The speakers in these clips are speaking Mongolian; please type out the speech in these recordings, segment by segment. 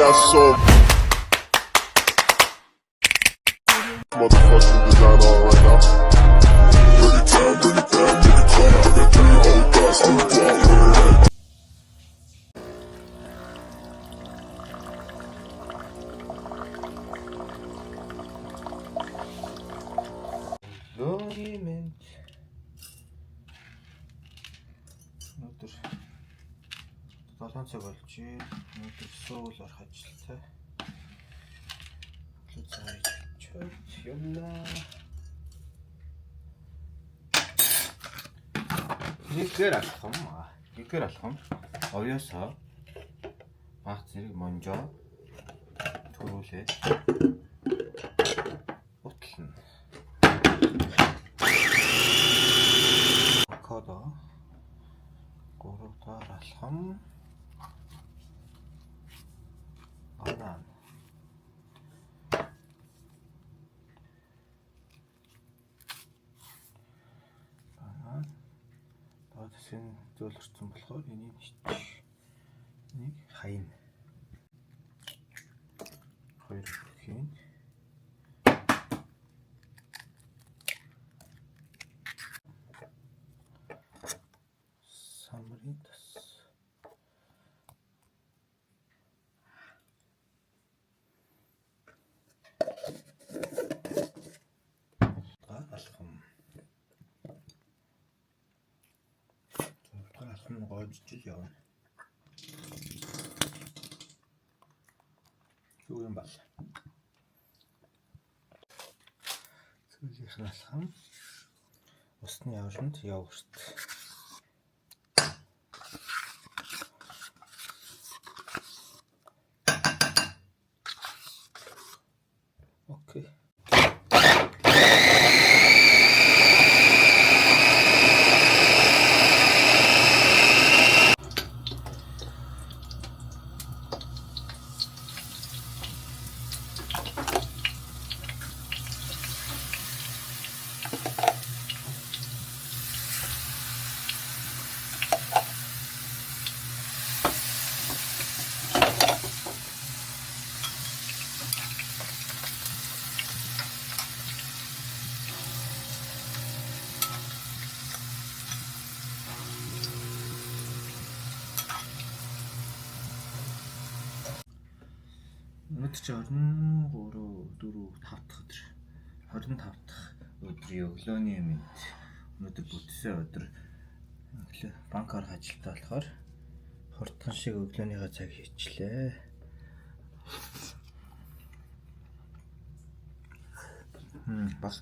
got some motherfucking design on right now. Bring it down, bring it down, bring it down. I got 3 old guys on the wall. Лонгимент. Өнөөдөр 7 цаг болж байна. Өнөөдөр суул орох ажилтай. Лүцээж явна. Нэггээр алах юм. Овёосоо баг зэрэг монжоо төрүүлээ. Утлна. Авокадо 3 дахь алхам. Банан. Тэсийн зөөлөрсөн болохоор энийг нэг хайн. 2 хийн. Самрын тас. Алхам. Алхам гоожж явна. Юу юм бол? Сүүлийнх нь алхам. Усны явшинд йогурт. Окей. Өнөөдөр чи 25 дахь өдрийн өглөөний мэд. Өнөөдөр бүтсэн өдөр банкаар ажилтаа болохоор хурдхан шиг өглөөнийхөө цаг хийчлээ. Бас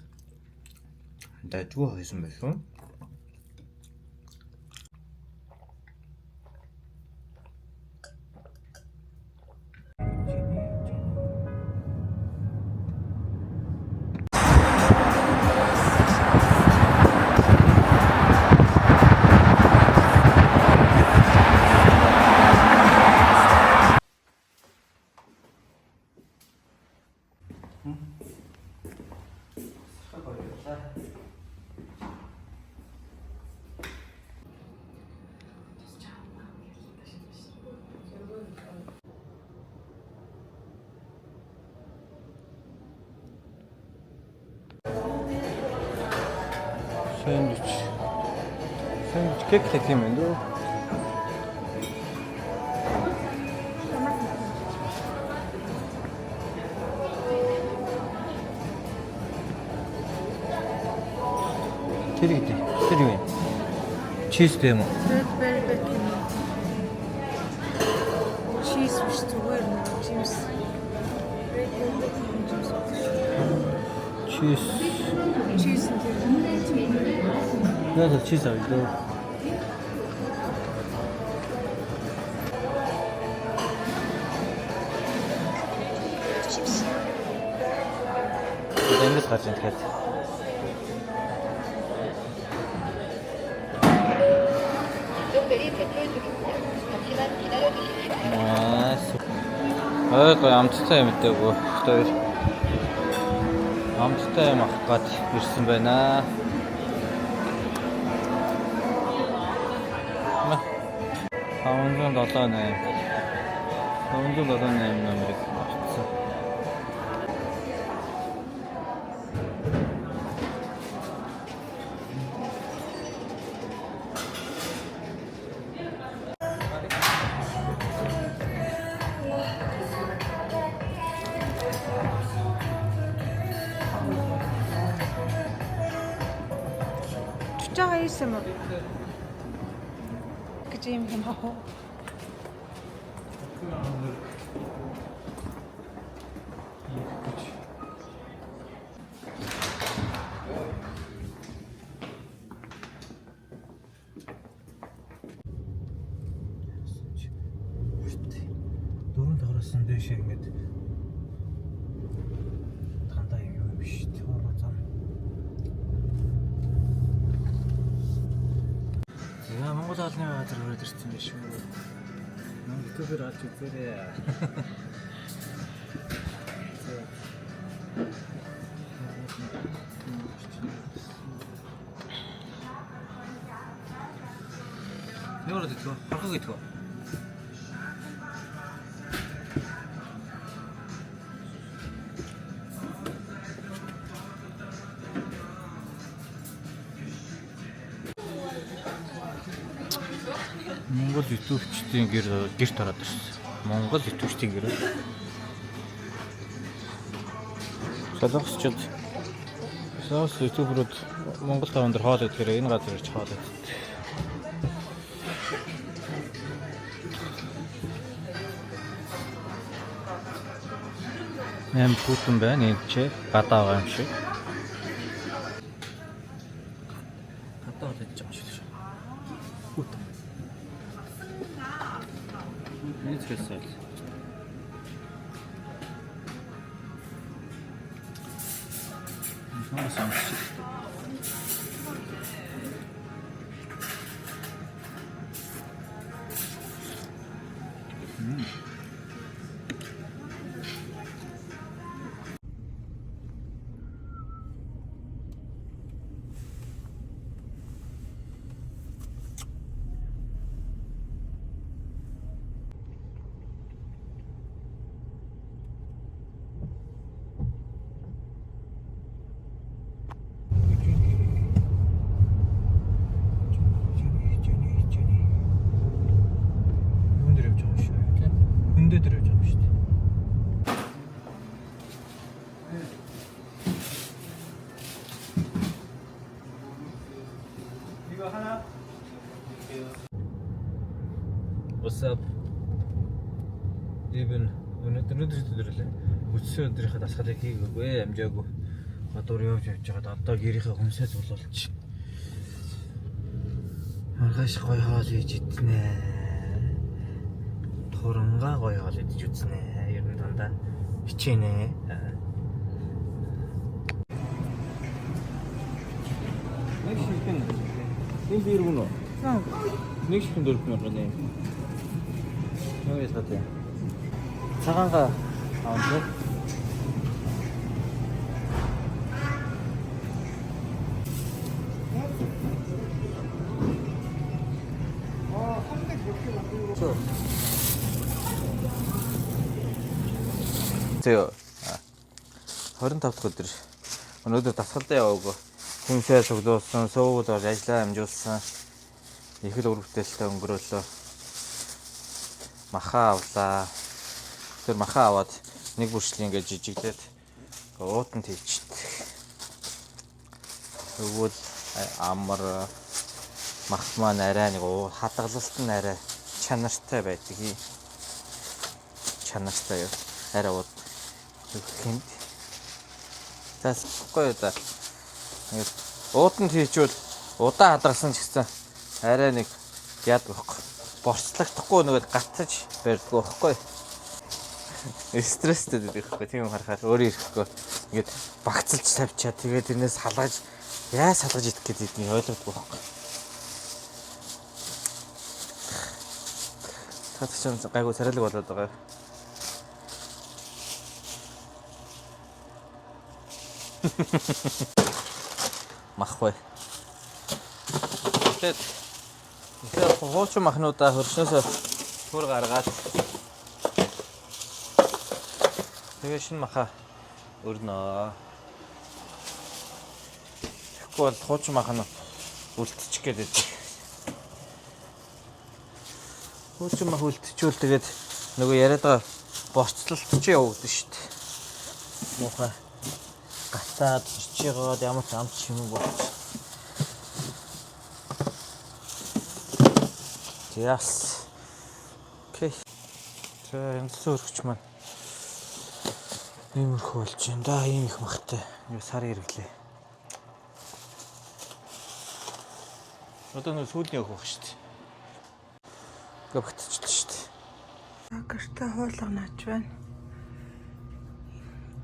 дайггүй хийсэн байсан. Сэндвич кек хийх юм дөө. Тэр юу юм? Чиз дээ юм уу? Чиз биш зүгээр чиз. Чиз. Надад чиз авъя. Эндээс гарч ирэх гээд. Гой амттай юм дээгүй. Тэр амттай юм авах гээд ирсэн байна. 578 578 номерыг авчихсан. Чучаага ийсэн юм. Гэж юм аа. Дөрөв даврасан дэшээ ингэж дандаа юм биш. Тэвэр зам. Яа Монгол алны баатар өрөөд ирсэн биш үү? Наа ютубер алж үзээрэй. Яарад идэх вэ? Хархаг идэх вэ? Монгол ютубчдын гэрт ороод ирсэн. Монгол ютубчдын гэр. Солонгосчууд ютуберууд Монгол таван дээр хоол идэхээр энэ газар ирж хоол идэх. Нэм путэн байна энэ ч гадаа байгаа юм шиг. Гадаа л идэж байгаа юм шиг. Путэн. Интересно. Ну, сам What's up? Even өнөөдөр төрлөө өчсөн өдрийнхээ дасгалыг хийгээгүй амжаагүй. Гадуур явж байгаа одоо гэрийнхээ хүнсээ зулуулчих. Маргааш гоё хоол хийж иднэ. Турангаа гоё хоол идэж үзнэ. Ер нь дандаа хичээнэ. Нэг шилхэн. Энэ бир гүн үү? Нэг шилхэн дөрвөн байна. 여기서 어때요? 사과가 나온대? 제가 25 дахь өдөр өнөөдөр дасгалдаа яваагүй. Хүнсээ цуглуулсан, суугаад ажиллаа амжуулсан. Их л үр бүтээлтэй өнгөрөөлөө. Маха авлаа. Тэр маха аваад нэг бүршлийн ингээд жижиглээд уутанд хийчихдэг. Тэгвэл амар мах маань арай нэг хадгалалт нь арай чанартай байдаг. Чанартай юу? Арай ууд хэмт. Тасгүй да. Ингээд уутанд хийчихвэл удаа хадгалсан ч гэсэн арай нэг яадаг байхгүй. Борцлогдохгүй нэгэд гатаж барьдгүй байхгүй. Стресстэй байхгүй. Тийм харахаар өөрөө ирэхгүй. Ингээд багцалж тавьчаа. Тэгээд тэрнээс салгаж салгаж идэх гэдэг нь ойлгодгүй байхгүй. Тат ч гайгүй царайлаг болоод байгаа. Махвэ. Тэгээд хуучин махнуудаа хөршнөөсөө түр гаргаад Тэгээ шинэ маха өрнөө. Тэгэхгүй бол хуучин маха нь үлдчих гээд байдаг. Хуучин маха үлдчихвэл тэгээд нөгөө яриад байгаа борцлолт чи явагдана шүү дээ. Муухай гатаад чичээгээд ямар ч амт юм болж. Яс. Окей. За энэ зөөрөгч маань иймэрхүү болж байна да. Ийм их махтай. Юу сар ирэглээ. Одоо нэг сүүлийн явах шүү дээ. Гавтчихлаа шүү дээ. Гэртээ хуулганаач байна.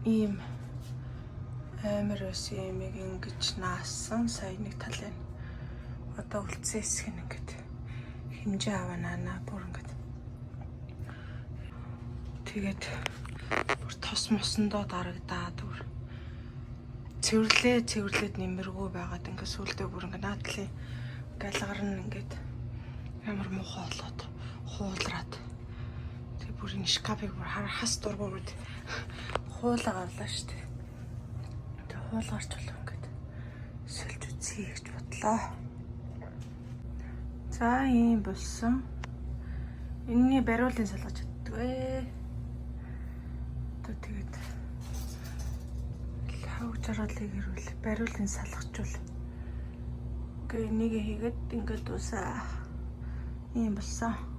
Ийм амар ус юм ингэж наасан сая нэг талын одоо үлдсэн хэсэг нь ингэж хэмжээ аваанаа бүр ингэж тэгээд бүр тос мосондоо дарагдаад бүр цэвэрлээд нэмэргүй байгаад ингээд сүулдэ бүр ингээд наадлын галгар нь ингээд ямар муухай болоод хуулраад тэг бүр энэ шкафыг бүр хас дургууд хуулаа гавлаа шүү дээ. Тэг хуулгарч болов ингээд сэлж үзье гэж бодлоо. За ийм болсон. Энэний бариулын салгаж чаддгүй. Тэгээд хавж жаргалыг ирвэл бариулын салгачвал гээ энийг хийгээд ингээд усаа ийм болсон.